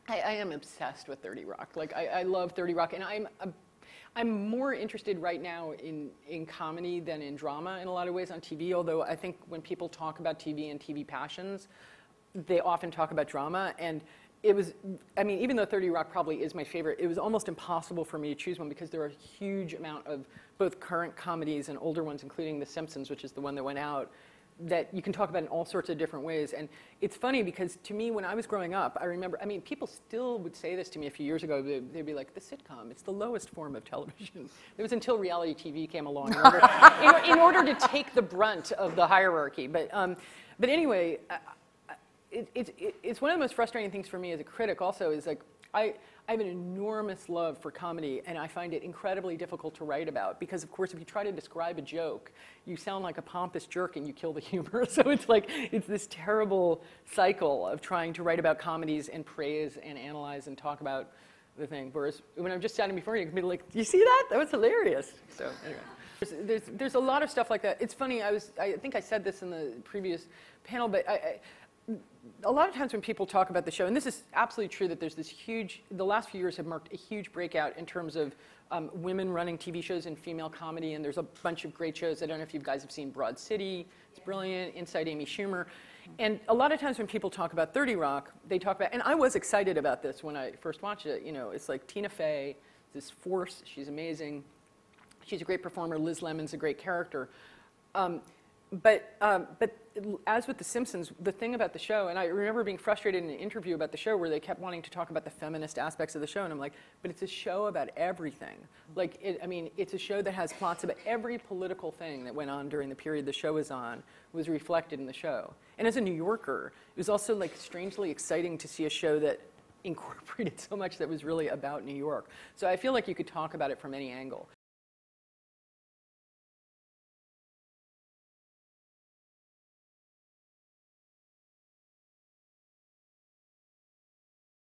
I am obsessed with 30 Rock. Like, I love 30 Rock, and I'm more interested right now in comedy than in drama in a lot of ways on TV, although I think when people talk about TV and TV passions, they often talk about drama. And it was, I mean, even though 30 Rock probably is my favorite, it was almost impossible for me to choose one because there are a huge amount of both current comedies and older ones, including The Simpsons, which is the one that went out, that you can talk about in all sorts of different ways. And it's funny because to me, when I was growing up, I remember, I mean, people still would say this to me a few years ago. They'd be like, the sitcom, it's the lowest form of television. It was until reality TV came along in order to take the brunt of the hierarchy. But anyway, it's one of the most frustrating things for me as a critic also is like, I have an enormous love for comedy, and I find it incredibly difficult to write about because, of course, if you try to describe a joke, you sound like a pompous jerk and you kill the humor. So it's like, it's this terrible cycle of trying to write about comedies and praise and analyze and talk about the thing. Whereas when I'm just standing before you, you can be like, you see that? That was hilarious. So anyway, there's a lot of stuff like that. It's funny, I think I said this in the previous panel, but a lot of times when people talk about the show, and this is absolutely true that there's this huge, the last few years have marked a huge breakout in terms of women running TV shows and female comedy, and there's a bunch of great shows. I don't know if you guys have seen Broad City, it's brilliant, Inside Amy Schumer. And a lot of times when people talk about 30 Rock, they talk about, and I was excited about this when I first watched it, you know, it's like Tina Fey, this force, she's amazing, she's a great performer, Liz Lemon's a great character. But as with The Simpsons, the thing about the show, and I remember being frustrated in an interview about the show where they kept wanting to talk about the feminist aspects of the show, and I'm like, but it's a show about everything. Like, I mean, it's a show that has plots about every political thing that went on during the period the show was on was reflected in the show. And as a New Yorker, it was also like strangely exciting to see a show that incorporated so much that was really about New York. So I feel like you could talk about it from any angle.